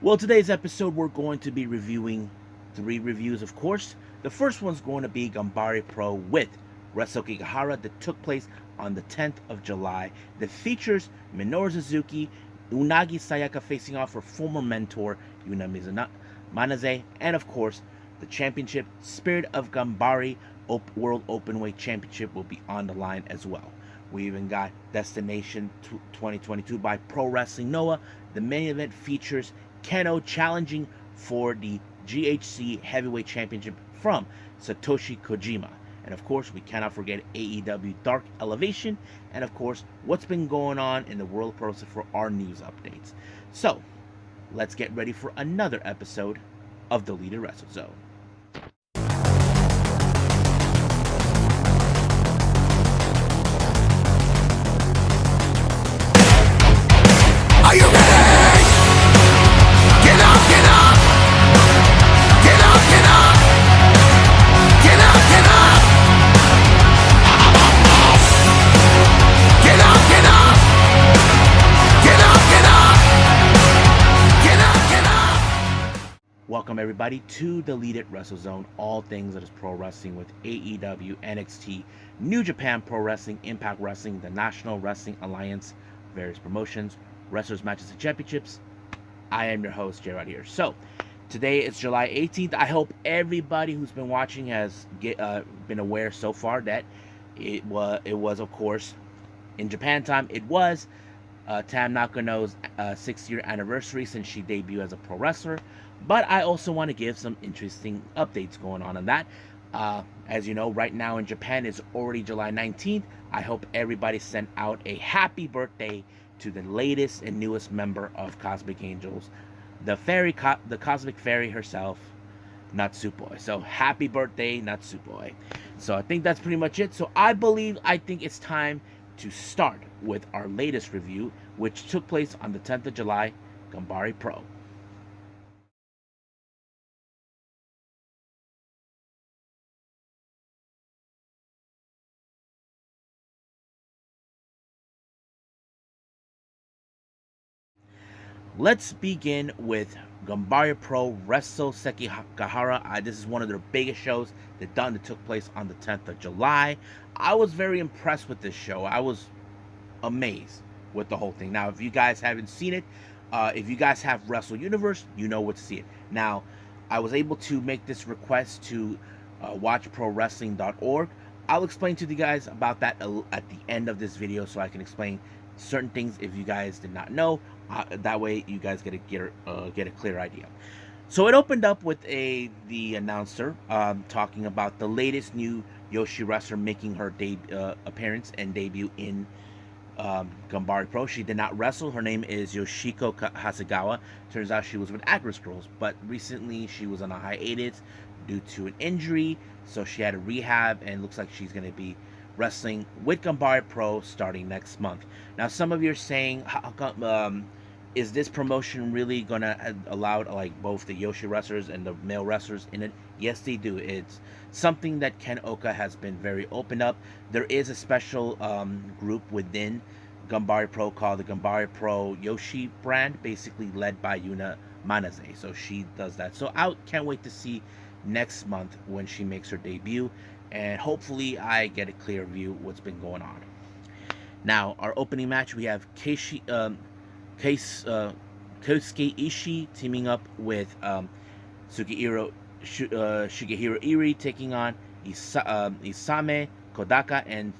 Well, today's episode, we're going to be reviewing three reviews, of course. The first one's going to be Ganbare Pro with Wrestle Sekigahara that took place on the 10th of July that features Minoru Suzuki, Unagi Sayaka facing off her former mentor, Yuna Manaze, and of course, the championship Spirit of Ganbare World Openweight Championship will be on the line as well. We even got Destination 2022 by Pro Wrestling Noah. The main event features Keno challenging for the GHC Heavyweight Championship from Satoshi Kojima. And of course, we cannot forget AEW Dark Elevation, and of course, what's been going on in the world of pro wrestling for our news updates. So, let's get ready for another episode of Deleted Wrestle Zone. Are you ready? Get up, get up! Get up, get up! Get up, get up! Get up, get up! Get up, get up! Get up, get up! Welcome everybody to Deleted Wrestle Zone, all things that is pro wrestling with AEW, NXT, New Japan Pro Wrestling, Impact Wrestling, the National Wrestling Alliance, various promotions, wrestlers, matches, and championships. I am your host, J-Rod here. So, today is July 18th. I hope everybody who's been watching has been aware so far that it was, of course, in Japan time, it was Tam Nakano's 6-year anniversary since she debuted as a pro wrestler. But I also want to give some interesting updates going on that. As you know, right now in Japan, it's already July 19th. I hope everybody sent out a happy birthday to the latest and newest member of Cosmic Angels, the Cosmic Fairy herself, Natsupoi. So happy birthday, Natsupoi. So I think that's pretty much it. So I think it's time to start with our latest review, which took place on the 10th of July, Ganbare Pro. Let's begin with Ganbare Pro Wrestle Sekigahara. This is one of their biggest shows that took place on the 10th of July. I was very impressed with this show. I was amazed with the whole thing. Now, if you guys haven't seen it, if you guys have Wrestle Universe, you know what to see it. Now, I was able to make this request to watchprowrestling.org. I'll explain to you guys about that at the end of this video so I can explain certain things if you guys did not know. That way you guys get a clear idea. So it opened up with the announcer talking about the latest new Yoshi wrestler making her appearance and debut in Ganbare Pro. She did not wrestle. Her name is Yoshiko Hasegawa. Turns out she was with Agnes Girls, but recently she was on a hiatus due to an injury, so she had a rehab, and looks like she's going to be wrestling with Ganbare Pro starting next month. Now, some of you are saying, how come, is this promotion really going to allow like both the Yoshi wrestlers and the male wrestlers in it? Yes, they do. It's something that Ken Oka has been very open up. There is a special group within Ganbare Pro called the Ganbare Pro Yoshi brand, basically led by Yuna Manaze. So she does that. So I can't wait to see next month when she makes her debut, and hopefully I get a clear view what's been going on. Now, our opening match, we have Kosuke Ishii teaming up with Shigehiro Iri, taking on Isame Kodaka and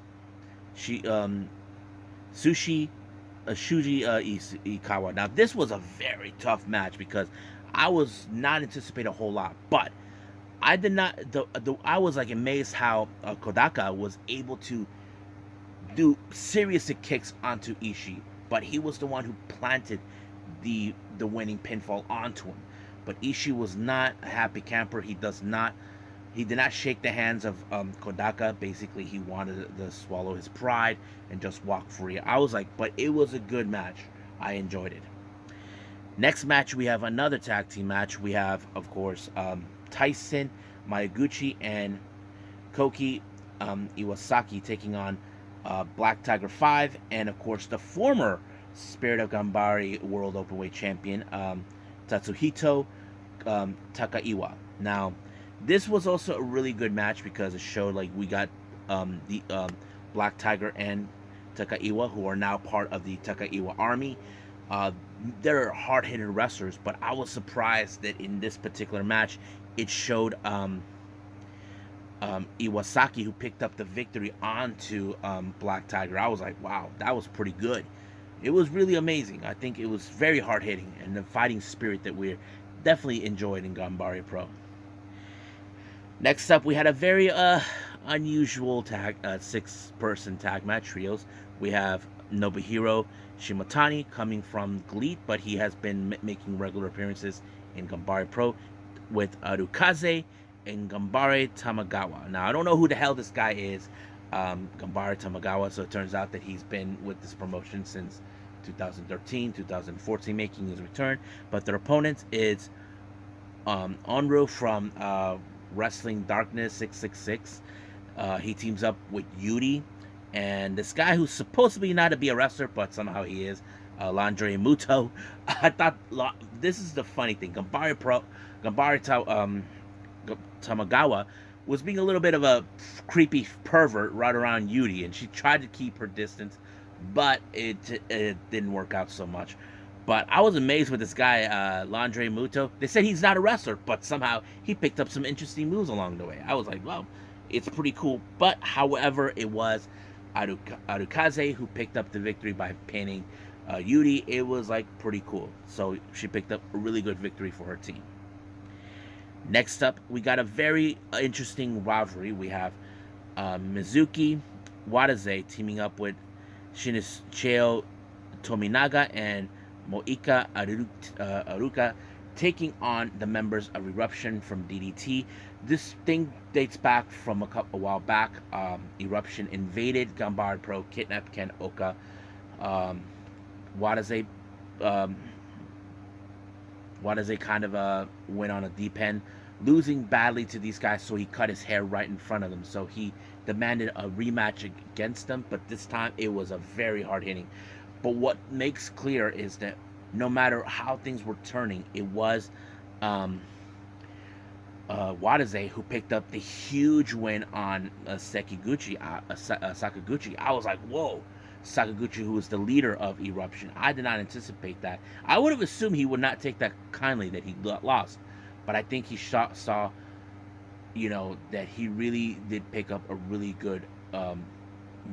Shuji Ikawa. Now, this was a very tough match because I was not anticipating a whole lot, but I did not. I was like amazed how Kodaka was able to do serious kicks onto Ishii, but he was the one who planted the winning pinfall onto him. But Ishii was not a happy camper. He did not shake the hands of Kodaka. Basically, he wanted to swallow his pride and just walk free. I was like, but it was a good match. I enjoyed it. Next match, we have another tag team match. We have, of course, Tyson Mayaguchi and Koki Iwasaki taking on Black Tiger 5, and of course the former Spirit of Ganbare World Openweight Champion Tatsuhito Takaiwa. Now, this was also a really good match because it showed like we got the Black Tiger and Takaiwa, who are now part of the Takaiwa Army. Uh, they're hard-hitting wrestlers, but I was surprised that in this particular match, it showed Iwasaki, who picked up the victory onto Black Tiger. I was like, wow, that was pretty good. It was really amazing. I think it was very hard-hitting, and the fighting spirit that we're definitely enjoyed in Ganbare Pro. Next up, we had a very unusual six-person tag match trios. We have Nobuhiro Shimatani coming from GLEAT, but he has been making regular appearances in Ganbare Pro with Arukaze and Ganbare Tamagawa. Now, I don't know who the hell this guy is, Ganbare Tamagawa, so it turns out that he's been with this promotion since 2013, 2014, making his return. But their opponent is Onru from Wrestling Darkness 666. He teams up with Yuri and this guy who's supposed to be not to be a wrestler, but somehow he is, Landry Muto. I thought this is the funny thing. Ganbare Tamagawa was being a little bit of a creepy pervert right around Yuri, and she tried to keep her distance, but it didn't work out so much. But I was amazed with this guy, Landry Muto. They said he's not a wrestler, but somehow he picked up some interesting moves along the way. I was like, wow, it's pretty cool. But however, it was Arukaze who picked up the victory by pinning Yuri. It was like pretty cool. So she picked up a really good victory for her team. Next up, we got a very interesting rivalry. We have Mizuki Wadaze teaming up with Shinichiro Tominaga and Moika Aruka, taking on the members of Eruption from DDT. This thing dates back from a while back. Eruption invaded Ganbare Pro, kidnapped Ken Oka. Wadaze kind of went on a deep end, losing badly to these guys, so he cut his hair right in front of them. So he demanded a rematch against them, but this time it was a very hard-hitting. But what makes clear is that no matter how things were turning, it was Wadaze who picked up the huge win on Sakaguchi. I was like, whoa. Sakaguchi, who was the leader of Eruption. I did not anticipate that. I would have assumed he would not take that kindly that he lost. But I think he saw, that he really did pick up a really good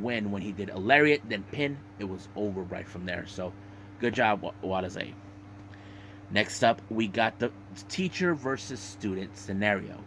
win when he did a lariat, then pin. It was over right from there. So, good job, Wadaze. Next up, we got the teacher versus student scenario.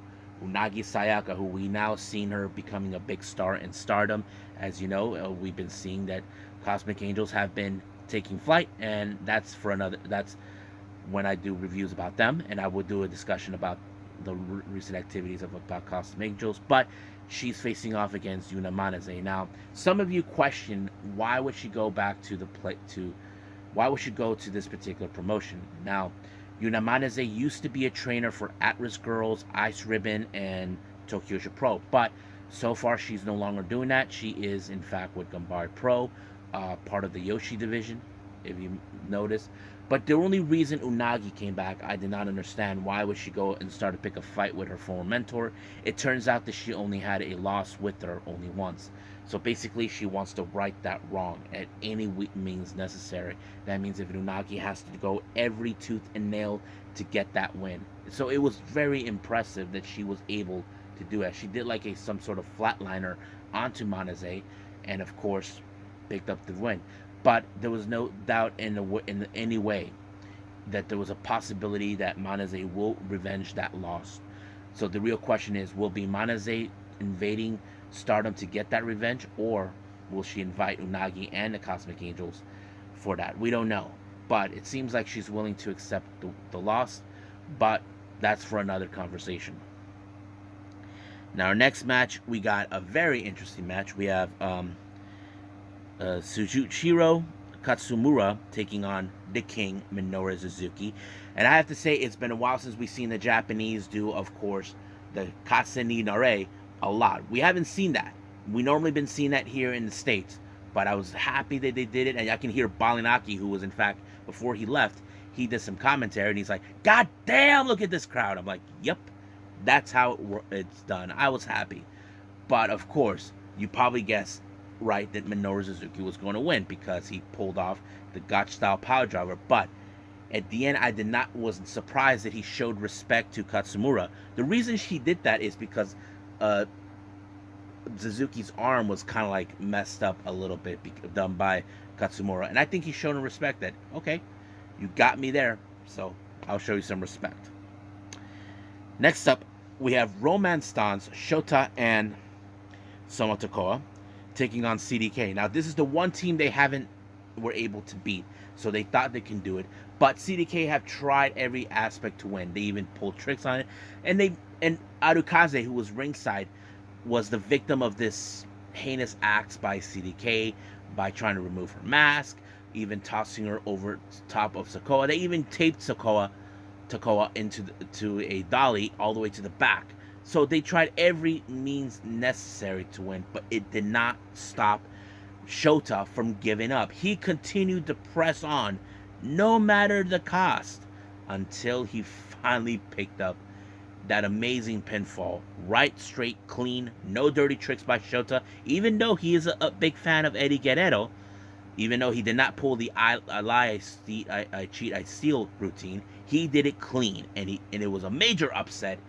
Unagi Sayaka, who we now seen her becoming a big star in Stardom. As you know, we've been seeing that Cosmic Angels have been taking flight, and that's when I do reviews about them, and I will do a discussion about the recent activities about Cosmic Angels. But she's facing off against Yuna Manaze. Now, some of you question why would she go back to why would she go to this particular promotion? Now, Yuna Manaze used to be a trainer for At-Risk Girls, Ice Ribbon, and Tokyo Pro, but so far she's no longer doing that. She is, in fact, with Ganbare Pro, part of the Yoshi division, if you notice. But the only reason Unagi came back, I did not understand. Why would she go and start to pick a fight with her former mentor? It turns out that she only had a loss with her only once. So basically, she wants to right that wrong at any means necessary. That means if Unagi has to go every tooth and nail to get that win. So it was very impressive that she was able to do it. She did like some sort of flatliner onto Manaze, and of course, picked up the win. But there was no doubt in any way that there was a possibility that Manaze will revenge that loss. So the real question is, will be Manaze invading Stardom to get that revenge, or will she invite Unagi and the Cosmic Angels for that? We don't know, but it seems like she's willing to accept the loss, but that's for another conversation. Now, our next match, we got a very interesting match. We have Suzuchiro Katsumura taking on the King, Minoru Suzuki. And I have to say, it's been a while since we've seen the Japanese do, of course, the Kase ni Nare a lot. We haven't seen that. We normally been seeing that here in the States, but I was happy that they did it. And I can hear Baliyan Akki, who was, in fact, before he left, he did some commentary and he's like, God damn, look at this crowd. I'm like, yep, that's how it's done. I was happy. But of course, you probably guessed right that Minoru Suzuki was going to win because he pulled off the Gotch style power driver. But at the end, I wasn't surprised that he showed respect to Katsumura. The reason she did that is because Suzuki's arm was kind of like messed up a little bit, done by Katsumura, and I think he showed him respect that, okay, you got me there, so I'll show you some respect. Next up, we have Romance Stans, Shota and Soma Takao taking on CDK. Now, this is the one team they were able to beat, so they thought they can do it. But CDK have tried every aspect to win. They even pulled tricks on it, and Arukaze, who was ringside, was the victim of this heinous acts by CDK by trying to remove her mask, even tossing her over top of Sakawa. They even taped Takao into a dolly all the way to the back. So they tried every means necessary to win, but it did not stop Shota from giving up. He continued to press on, no matter the cost, until he finally picked up that amazing pinfall. Right, straight, clean, no dirty tricks by Shota. Even though he is a big fan of Eddie Guerrero, even though he did not pull the I lie, I cheat, I steal routine, he did it clean, and it was a major upset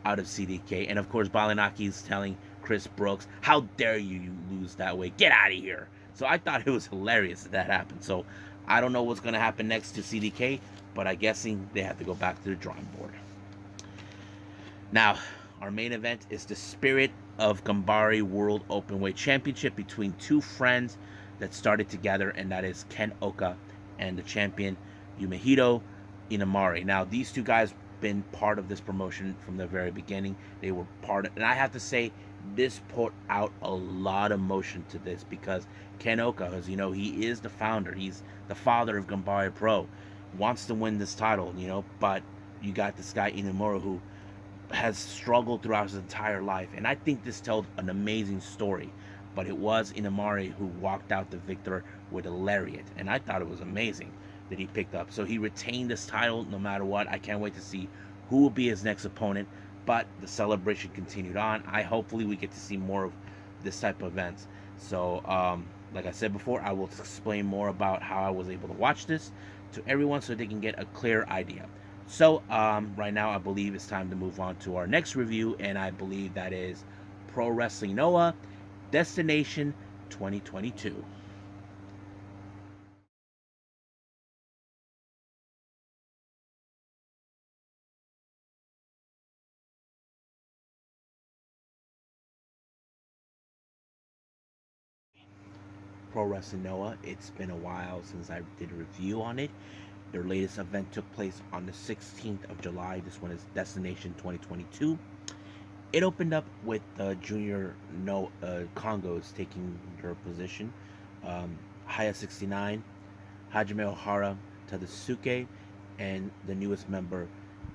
out of CDK. And of course, Baliyan Akki is telling Chris Brooks, "How dare you lose that way? Get out of here!" So I thought it was hilarious that happened. So I don't know what's going to happen next to CDK, but I'm guessing they have to go back to the drawing board. Now, our main event is the Spirit of Ganbare World Openweight Championship between two friends that started together, and that is Ken Oka and the champion Yumehito Inamari. Now, these two guys been part of this promotion from the very beginning. They were part of, and I have to say, this put out a lot of motion to this, because Ken Oka, as you know, he is the founder, he's the father of Ganbare Pro, wants to win this title, but you got this guy Inamura who has struggled throughout his entire life, and I think this told an amazing story. But it was Inamari who walked out the victor with a lariat, and I thought it was amazing that he picked up. So he retained this title no matter what. I can't wait to see who will be his next opponent, but the celebration continued on. Hopefully we get to see more of this type of events. So like I said before, I will explain more about how I was able to watch this to everyone so they can get a clear idea. So right now I believe it's time to move on to our next review, and I believe that is Pro Wrestling Noah Destination 2022. Pro Wrestling Noah, it's been a while since I did a review on it. Their latest event took place on the 16th of July. This one is Destination 2022. It opened up with Junior Congos taking their position. Haya 69, Hajime Ohara, Tadasuke, and the newest member,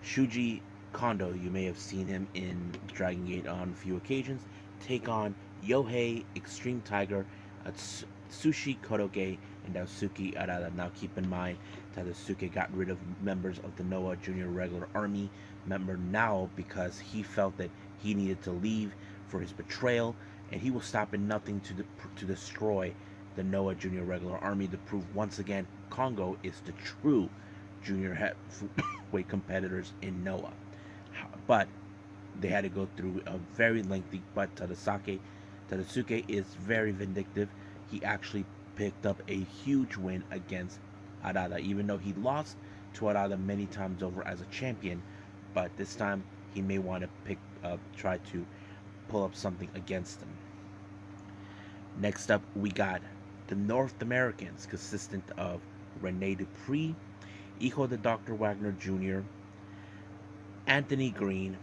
Shuji Kondo. You may have seen him in Dragon Gate on a few occasions. Take on Yohei, Extreme Tiger, Tsushi Koroge, and Daisuke Arada. Now keep in mind, Tadasuke got rid of members of the Noah Junior Regular Army member now because he felt that he needed to leave for his betrayal, and he will stop at nothing to destroy the Noah Junior Regular Army to prove once again Kongo is the true junior heavyweight competitors in Noah. But they had to go through a very lengthy, but Tadasuke is very vindictive. He actually picked up a huge win against Arada, even though he lost to Arada many times over as a champion. But this time he may want to try to pull up something against him. Next up, we got the North Americans, consistent of Rene Dupree, Hijo de Dr. Wagner Jr., Anthony Green,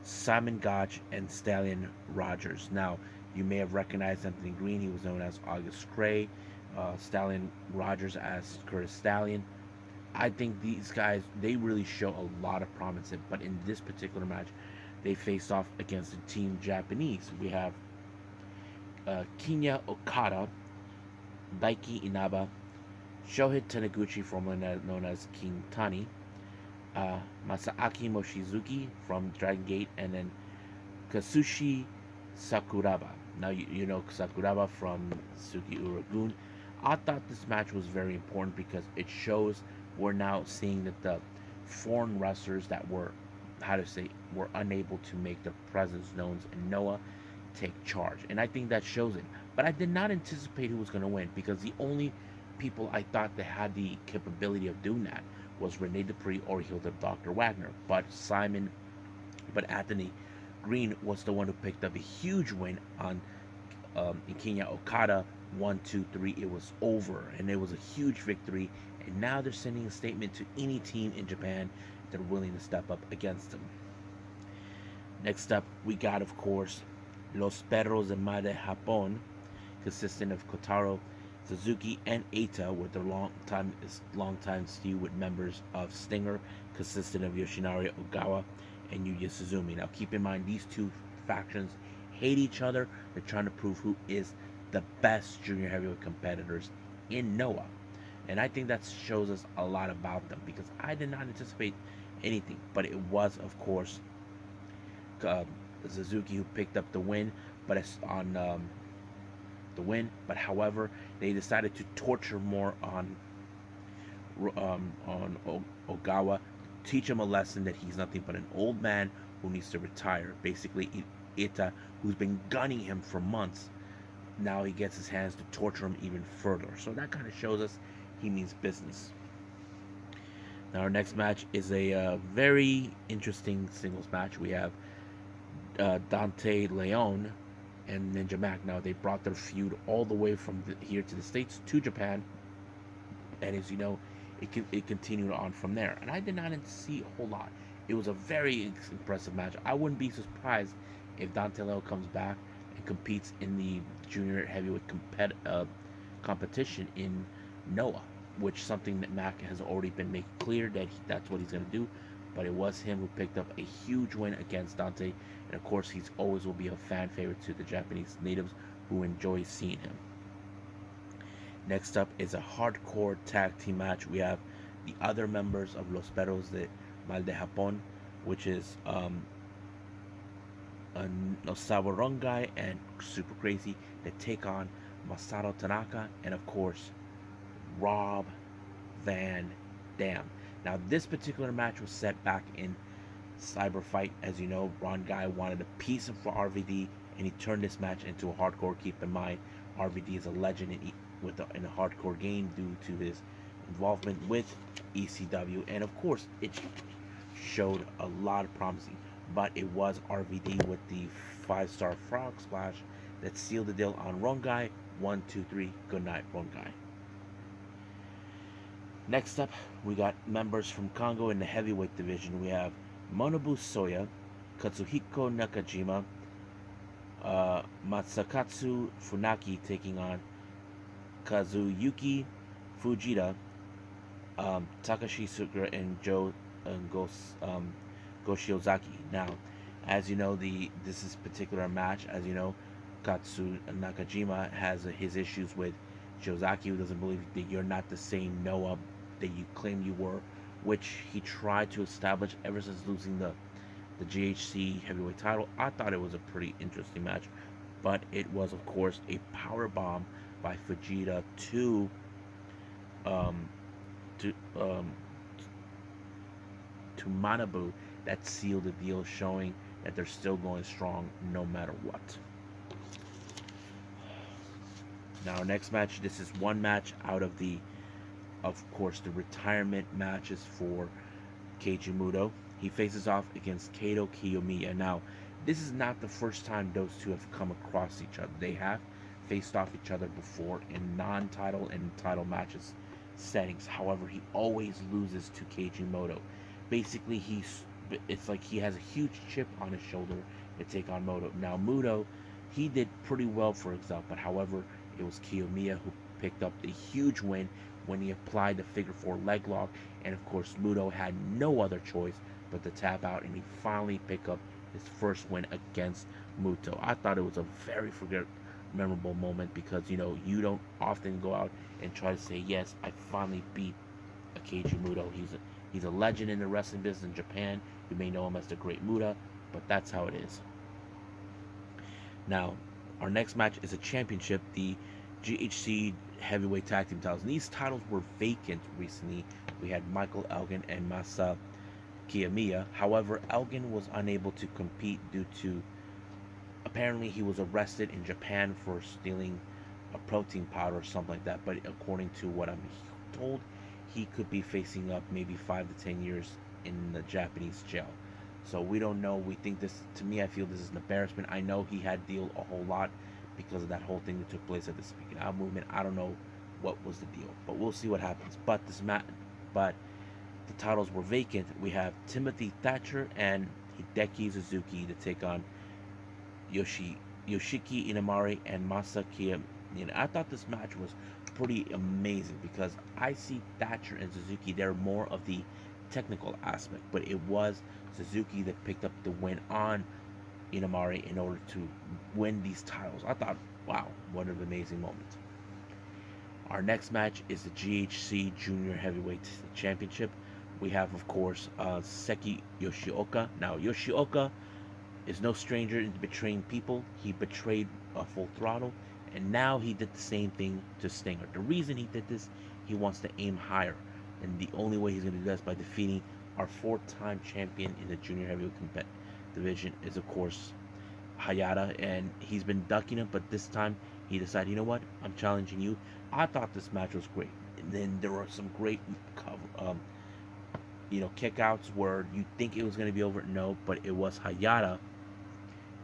Simon Gotch, and Stallion Rogers. Now, you may have recognized Anthony Green. He was known as August Gray. Stallion Rogers as Curtis Stallion. I think these guys, they really show a lot of promise. But in this particular match, they faced off against the Team Japanese. We have Kinya Okada, Daiki Inaba, Shohei Taniguchi, formerly known as King Tani, Masaaki Mochizuki from Dragon Gate, and then Kazushi Sakuraba. Now you know Sakuraba from Suki Uragun. I thought this match was very important because it shows we're now seeing that the foreign wrestlers that were, were unable to make their presence known in Noah take charge, and I think that shows it. But I did not anticipate who was going to win because the only people I thought that had the capability of doing that was Rene Dupree or Hilda Dr. Wagner. But Anthony Green was the one who picked up a huge win on Kenya Okada. 1, 2, 3. It was over, and it was a huge victory. And now they're sending a statement to any team in Japan that are willing to step up against them. Next up, we got, of course, Los Perros de Mar de Japón, consisting of Kotaro Suzuki and Eita, with their long-time feud with members of Stinger, consisting of Yoshinari Ogawa and Yuya Suzumi. Now, keep in mind, these two factions hate each other. They're trying to prove who is the best junior heavyweight competitors in Noah. And I think that shows us a lot about them because I did not anticipate anything. But it was, of course, Suzuki who picked up the win, but it's on the win. But however, they decided to torture more on Ogawa, teach him a lesson that he's nothing but an old man who needs to retire. Basically, Ita, who's been gunning him for months, now he gets his hands to torture him even further. So that kind of shows us he means business. Now our next match is a very interesting singles match. We have Dante Leon and Ninja Mac. Now they brought their feud all the way from here to the States to Japan, and as you know, it continued on from there. And I did not see a whole lot. It was a very impressive match. I wouldn't be surprised if Dante Leon comes back and competes in the junior heavyweight competition in Noah, which something that Mac has already been making clear that that's what he's going to do. But it was him who picked up a huge win against Dante, and of course he's always will be a fan favorite to the Japanese natives who enjoy seeing him. Next up is a hardcore tag team match. We have the other members of Los Perros de Mal de Japón, which is Nosawa Rongai and Super Crazy, that take on Masato Tanaka and, of course, Rob Van Dam. Now, this particular match was set back in Cyber Fight. As you know, Ron Guy wanted a piece of RVD, and he turned this match into a hardcore. Keep in mind, RVD is a legend in a hardcore game due to his involvement with ECW, and of course, it showed a lot of promising. But it was RVD with the 5-star frog splash that sealed the deal on Rongai. 1, 2, 3. Good night, Rongai. Next up, we got members from Congo in the heavyweight division. We have Manabu Soya, Katsuhiko Nakajima, Masakatsu Funaki taking on Kazuyuki Fujita, Takashi Suga, and Goshiozaki. Now, as you know, this particular match, as you know, Katsu Nakajima has his issues with Shiozaki, who doesn't believe that you're not the same Noah that you claim you were, which he tried to establish ever since losing the GHC heavyweight title. I thought it was a pretty interesting match, but it was, of course, a power bomb by Fujita to Manabu that sealed the deal, showing that they're still going strong no matter what. Now, our next match, this is one match out of course, the retirement matches for Keiji Mutoh. He faces off against Kato Kiyomiya. Now, this is not the first time those two have come across each other. They have faced off each other before in non-title and title matches settings. However, he always loses to Keiji Mutoh. Basically, it's like he has a huge chip on his shoulder to take on Mutoh. Now, Mutoh, he did pretty well for himself, but however, it was Kiyomiya who picked up the huge win when he applied the figure 4 leg lock, and of course Mutoh had no other choice but to tap out, and he finally picked up his first win against Mutoh. I thought it was a very memorable moment because you don't often go out and try to say, yes, I finally beat a Keiji Mutoh. He's a legend in the wrestling business in Japan. You may know him as the Great Muta, but that's how it is. Now, our next match is a championship, the GHC Heavyweight Tag Team titles. And these titles were vacant recently. We had Michael Elgin and Masa Kiyomiya. However, Elgin was unable to compete due to, apparently he was arrested in Japan for stealing a protein powder or something like that. But according to what I'm told, he could be facing up maybe 5 to 10 years in the Japanese jail. So we don't know. We think this, to me, I feel this is an embarrassment. I know he had to deal a whole lot because of that whole thing that took place at the Speaking Out movement. I don't know what was the deal, but we'll see what happens. But the titles were vacant. We have Timothy Thatcher and Hideki Suzuki to take on Yoshiki Inamari and Masa Kiyomiya. I thought this match was pretty amazing because I see Thatcher and Suzuki, they're more of the technical aspect, but it was Suzuki that picked up the win on Inamari in order to win these titles. I thought, wow, what an amazing moment. Our next match is the GHC Junior Heavyweight Championship. We have, of course, Seki Yoshioka. Now, Yoshioka is no stranger in betraying people. He betrayed Full Throttle, and now he did the same thing to Stinger. The reason he did this, he wants to aim higher, and the only way he's going to do that is by defeating our four-time champion in the junior heavyweight division is, of course, Hayata, and he's been ducking him, but this time he decided, you know what, I'm challenging you. I thought this match was great, and then there were some great kickouts where you think it was going to be over. No, but it was Hayata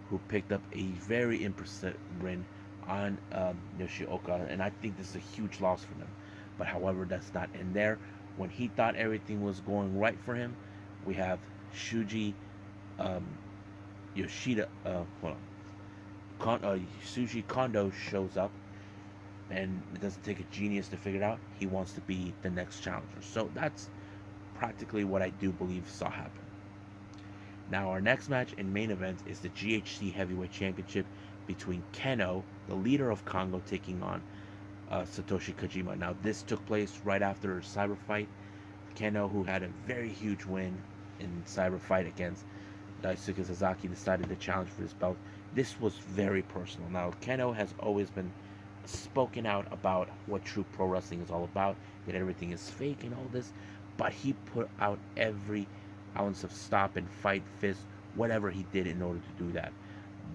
who picked up a very impressive win on Yoshioka, and I think this is a huge loss for them. But however, that's not in there. When he thought everything was going right for him, we have Shuji Yoshida. Shuji Kondo shows up, and it doesn't take a genius to figure it out. He wants to be the next challenger. So that's practically what I do believe saw happen. Now, our next match and main event is the GHC Heavyweight Championship between Keno, the leader of Congo, taking on Satoshi Kojima. Now, this took place right after Cyber Fight. Keno, who had a very huge win in Cyber Fight against Daisuke Sasaki, decided to challenge for this belt. This was very personal. Now, Keno has always been spoken out about what true pro wrestling is all about, that everything is fake and all this, but he put out every ounce of stop and fight, fist, whatever he did in order to do that.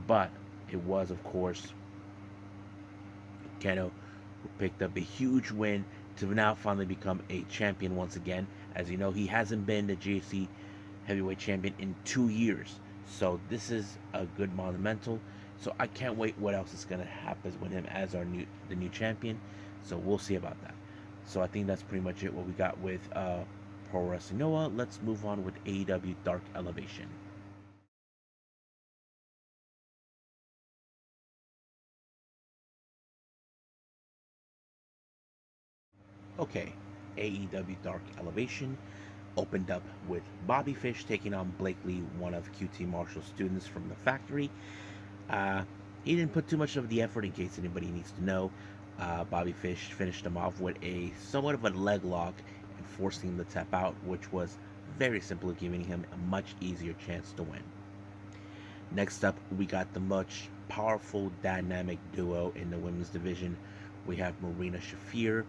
But it was, of course, Keno who picked up a huge win to now finally become a champion once again. As you know, he hasn't been the GHC Heavyweight Champion in 2 years. So this is a good monumental. So I can't wait what else is going to happen with him as the new champion. So we'll see about that. So I think that's pretty much it what we got with Pro Wrestling Noah. Let's move on with AEW Dark Elevation. Okay, AEW Dark Elevation opened up with Bobby Fish taking on Blakely, one of QT Marshall's students from the factory. He didn't put too much of the effort, in case anybody needs to know. Bobby Fish finished him off with a somewhat of a leg lock and forcing him to tap out, which was very simple, giving him a much easier chance to win. Next up, we got the much powerful dynamic duo in the women's division. We have Marina Shafir,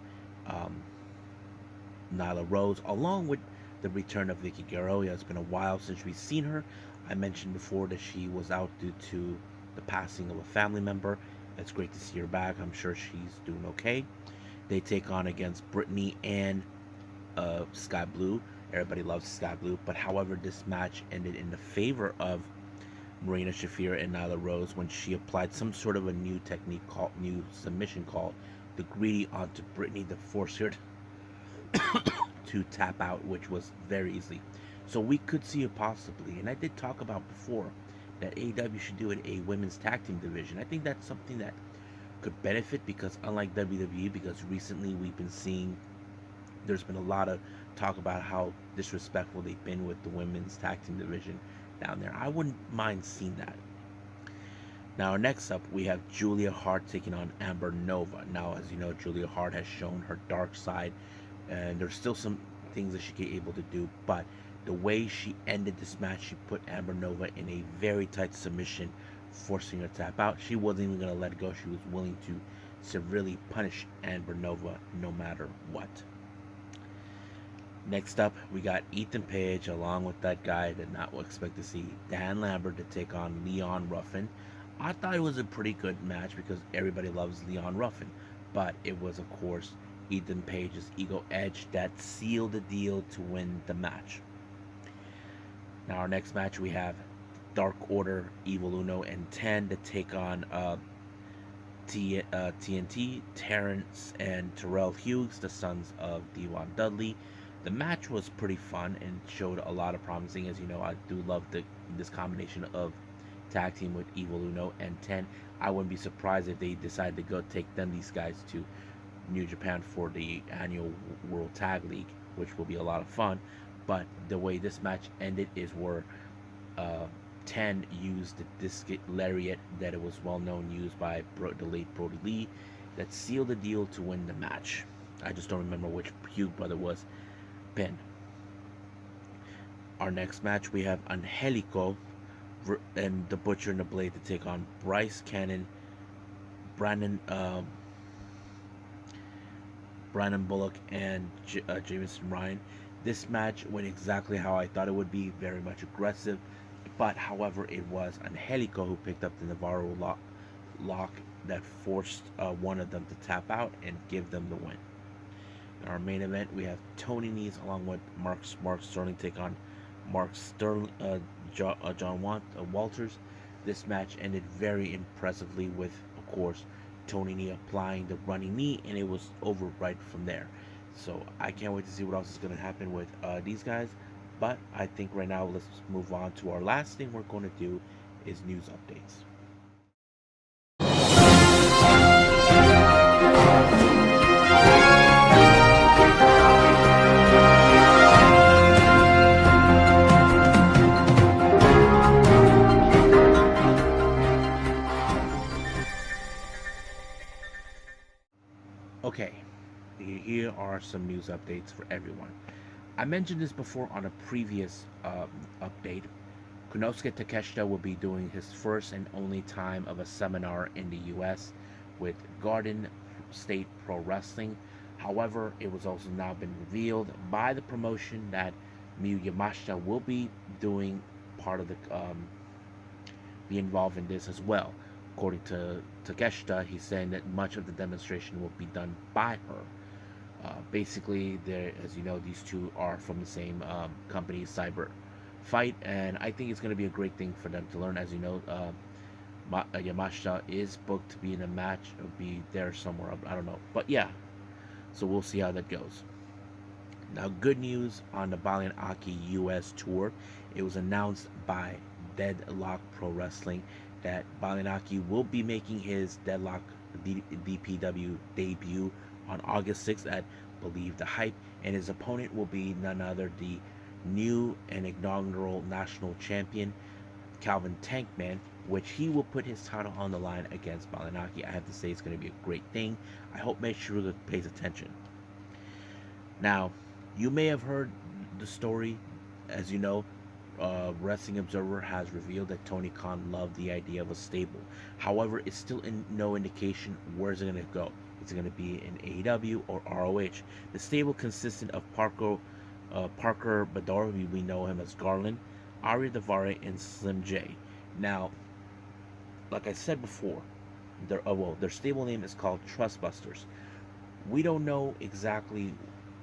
Nyla Rose, along with the return of Vicky Guerrero. It's been a while since we've seen her. I mentioned before that she was out due to the passing of a family member. It's great to see her back. I'm sure she's doing okay. They take on against Brittany and Sky Blue. Everybody loves Sky Blue, but however, this match ended in the favor of Marina Shafir and Nyla Rose when she applied some sort of a new technique called new submission called the greedy onto Brittany to force her to tap out, which was very easily. So we could see it possibly, and I did talk about before that AEW should do a women's tag team division. I think that's something that could benefit because unlike WWE, because recently we've been seeing there's been a lot of talk about how disrespectful they've been with the women's tag team division down there. I wouldn't mind seeing that. Now, next up, we have Julia Hart taking on Amber Nova. Now, as you know, Julia Hart has shown her dark side, and there's still some things that she can able to do, but the way she ended this match, she put Amber Nova in a very tight submission, forcing her to tap out. She wasn't even going to let go. She was willing to severely punish Amber Nova no matter what. Next up, we got Ethan Page along with that guy I did not expect to see, Dan Lambert, to take on Leon Ruffin. I thought it was a pretty good match because everybody loves Leon Ruffin, but it was, of course, Ethan Page's ego edge that sealed the deal to win the match. Now, our next match, we have Dark Order, Evil Uno, and 10 to take on TNT, Terrence and Terrell Hughes, the sons of Devon Dudley. The match was pretty fun and showed a lot of promising. As you know, I do love this combination of tag team with Evil Uno and 10. I wouldn't be surprised if they decide to go take these guys to New Japan for the annual World Tag League, which will be a lot of fun. But the way this match ended is where 10 used the disc lariat that it was well known used by the late Brody Lee that sealed the deal to win the match. I just don't remember which Hugh brother was pinned. Our next match, we have Angelico and the Butcher and the Blade to take on Bryce Cannon, Brandon Bullock, and Jameson Ryan. This match went exactly how I thought it would be, very much aggressive, but however, it was Angelico who picked up the Navarro lock that forced one of them to tap out and give them the win. In our main event, we have Tony Nese along with Mark Sterling take on John Walters. This match ended very impressively with, of course, Tony Nese applying the running knee, and it was over right from there. So I can't wait to see what else is going to happen with these guys. But I think right now, let's move on to our last thing we're going to do is news updates. Okay, here are some news updates for everyone. I mentioned this before on a previous update. Konosuke Takeshita will be doing his first and only time of a seminar in the US with Garden State Pro Wrestling. However, it was also now been revealed by the promotion that Miyu Yamashita will be doing part of the be involved in this as well. According to Takeshita, he's saying that much of the demonstration will be done by her. Basically, as you know, these two are from the same company, Cyber Fight, and I think it's going to be a great thing for them to learn. As you know, Yamashita is booked to be in a match or be there somewhere. I don't know, but yeah. So we'll see how that goes. Now, good news on the Baliyan Akki US tour. It was announced by Deadlock Pro Wrestling that Baliyan Akki will be making his Deadlock DPW debut on August 6th at Believe the Hype, and his opponent will be none other the new and inaugural national champion Calvin Tankman, which he will put his title on the line against Baliyan Akki. I have to say it's going to be a great thing. I hope Mitchell pays attention. Now, you may have heard the story. As you know, Wrestling Observer has revealed that Tony Khan loved the idea of a stable. However, it's still no indication where it's going to go. Is it going to be in AEW or ROH? The stable consisted of Parker Bador, we know him as Garland, Ari Daivari, and Slim J. Now, like I said before, their stable name is called Trustbusters. We don't know exactly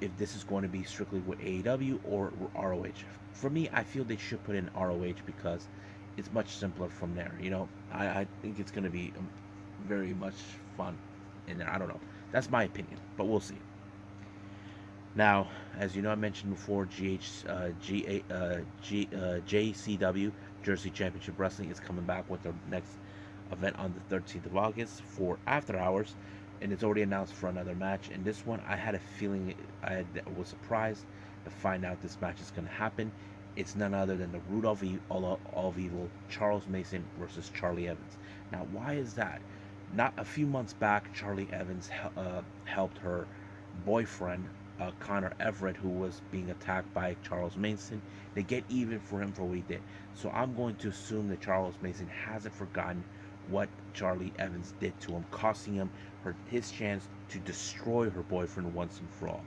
if this is going to be strictly with AEW or ROH. For me, I feel they should put in ROH because it's much simpler from there. You know, I think it's going to be very much fun in there. I don't know. That's my opinion, but we'll see. Now, as you know, I mentioned before, JCW Jersey Championship Wrestling is coming back with their next event on the 13th of August for After Hours, and it's already announced for another match. And this one, I had a feeling, I was surprised to find out this match is going to happen. It's none other than the Root of Evil, Charles Mason versus Charlie Evans. Now, why is that? Not a few months back, Charlie Evans helped her boyfriend, Connor Everett, who was being attacked by Charles Mason. They get even for him for what he did. So I'm going to assume that Charles Mason hasn't forgotten what Charlie Evans did to him, costing him his chance to destroy her boyfriend once and for all.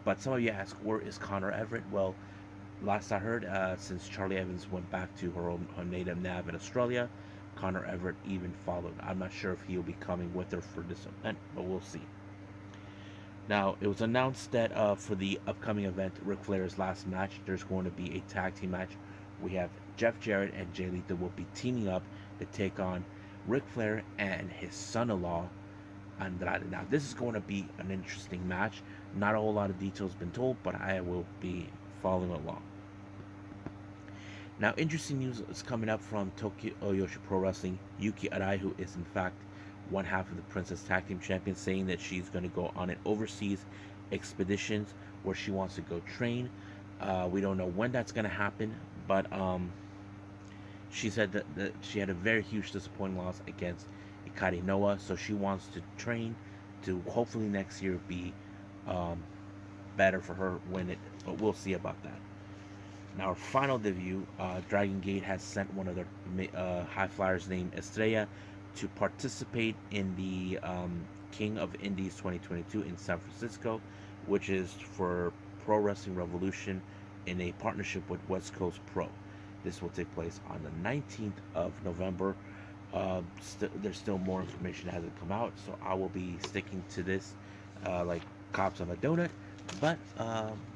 But some of you ask, where is Connor Everett? Well, last I heard, since Charlie Evans went back to her native nav in Australia, Connor Everett even followed. I'm not sure if he'll be coming with her for this event, but we'll see. Now, it was announced that for the upcoming event, Ric Flair's last match, there's going to be a tag team match. We have Jeff Jarrett and Jay Lethal will be teaming up to take on Ric Flair and his son-in-law, Andrade. Now, this is going to be an interesting match. Not a whole lot of details been told, but I will be following along. Now, interesting news is coming up from Tokyo Yoshi Pro Wrestling. Yuki Arai, who is in fact one half of the Princess Tag Team Champion, saying that she's going to go on an overseas expeditions where she wants to go train. We don't know when that's going to happen, but she said that she had a very huge disappointing loss against Ikari Noah, so she wants to train to hopefully next year be better for her when it. But we'll see about that. Now, our final debut, Dragon Gate has sent one of their high flyers named Estella to participate in the King of Indies 2022 in San Francisco, which is for Pro Wrestling Revolution in a partnership with West Coast Pro. This will take place on the 19th of November. There's still more information that hasn't come out, so I will be sticking to this like cops on a donut, but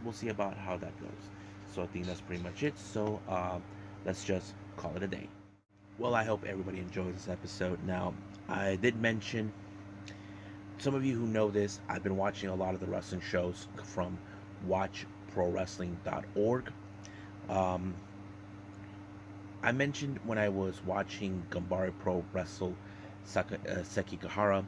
we'll see about how that goes. So I think that's pretty much it. So let's just call it a day. Well, I hope everybody enjoys this episode. Now, I did mention, some of you who know this, I've been watching a lot of the wrestling shows from watchprowrestling.org. I mentioned when I was watching Ganbare Pro Wrestle Sekigahara,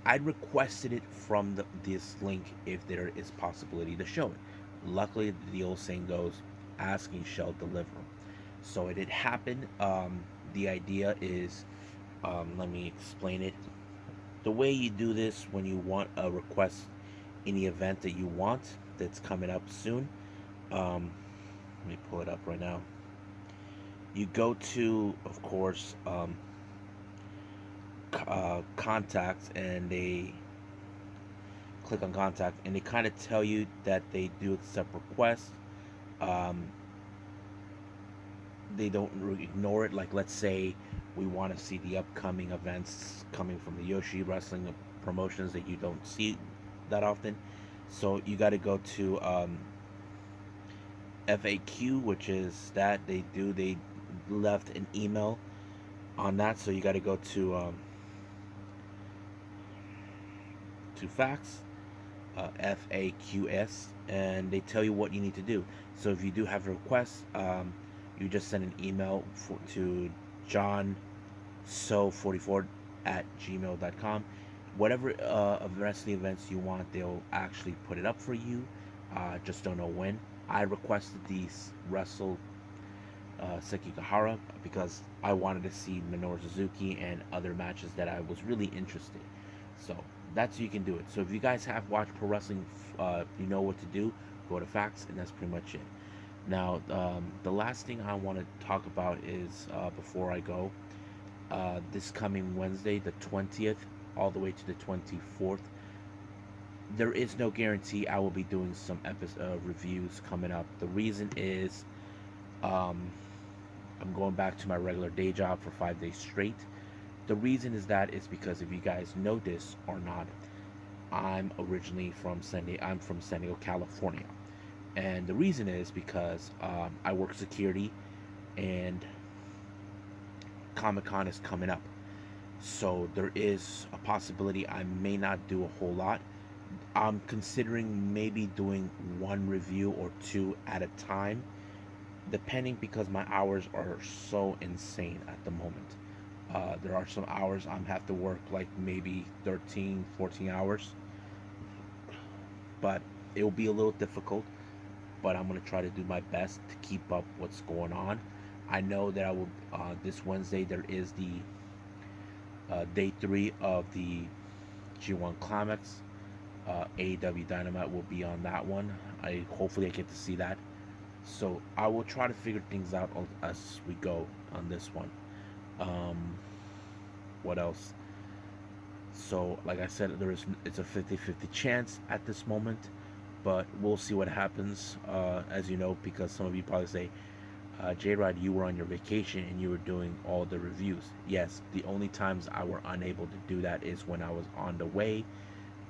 I requested it from this link if there is possibility to show it. Luckily, the old saying goes, asking shall deliver. So it did happen. The idea is, let me explain it. The way you do this when you want a request any event that you want that's coming up soon. Let me pull it up right now. You go to, of course, contacts, and they click on contact, and they kind of tell you that they do accept requests. They don't ignore it. Like, let's say we want to see the upcoming events coming from the Yoshi Wrestling promotions that you don't see that often. So you got to go to FAQ, which is that they left an email on that. So you got to go to fax, FAQS, and they tell you what you need to do. So if you do have a request, you just send an email to johnso44@gmail.com. Whatever of wrestling events you want, they'll actually put it up for you. Just don't know when. I requested these Wrestle Sekigahara because I wanted to see Minoru Suzuki and other matches that I was really interested. So that's how you can do it. So if you guys have watched pro wrestling, you know what to do. Go to fax, and that's pretty much it. Now, the last thing I want to talk about is before I go, this coming Wednesday, the 20th, all the way to the 24th. There is no guarantee I will be doing some reviews coming up. The reason is I'm going back to my regular day job for 5 days straight. The reason is because if you guys know this or not, I'm originally from San Diego, California. And the reason is because I work security, and Comic-Con is coming up. So there is a possibility I may not do a whole lot. I'm considering maybe doing one review or two at a time, depending, because my hours are so insane at the moment. There are some hours I'm have to work like maybe 13, 14 hours. But it will be a little difficult, but I'm going to try to do my best to keep up what's going on. I know that I will, this Wednesday, there is the Day 3 of the G1 Climax. AEW Dynamite will be on that one. Hopefully I get to see that. So I will try to figure things out as we go on this one. Um, what else? So like I said, it's a 50-50 chance at this moment, but we'll see what happens. As you know, because some of you probably say, J-Rod, you were on your vacation and you were doing all the reviews. Yes, the only times I were unable to do that is when I was on the way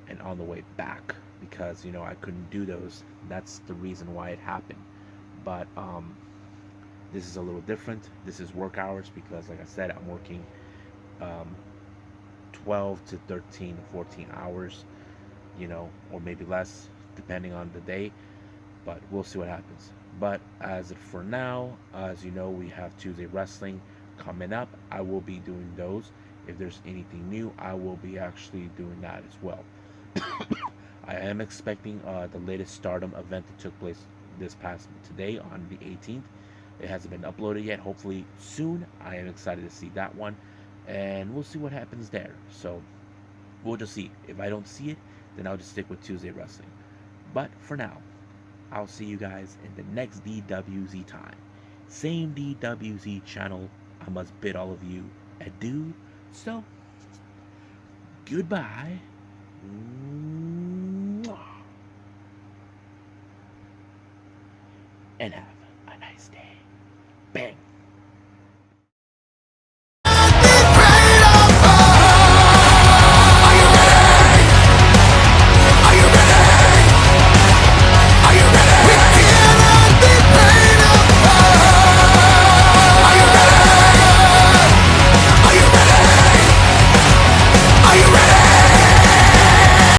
and on the way back, because I couldn't do those. That's the reason why it happened. But this is a little different. This is work hours because, like I said, I'm working um, 12 to 13 or 14 hours, or maybe less, depending on the day. But we'll see what happens. But as for now, as you know, we have Tuesday Wrestling coming up. I will be doing those. If there's anything new, I will be actually doing that as well. I am expecting the latest Stardom event that took place this past today on the 18th. It hasn't been uploaded yet. Hopefully soon. I am excited to see that one, and we'll see what happens there. So we'll just see. If I don't see it, then I'll just stick with Tuesday Wrestling. But for now, I'll see you guys in the next DWZ time. Same DWZ channel. I must bid all of you adieu. So, goodbye. And have a nice day. Bang.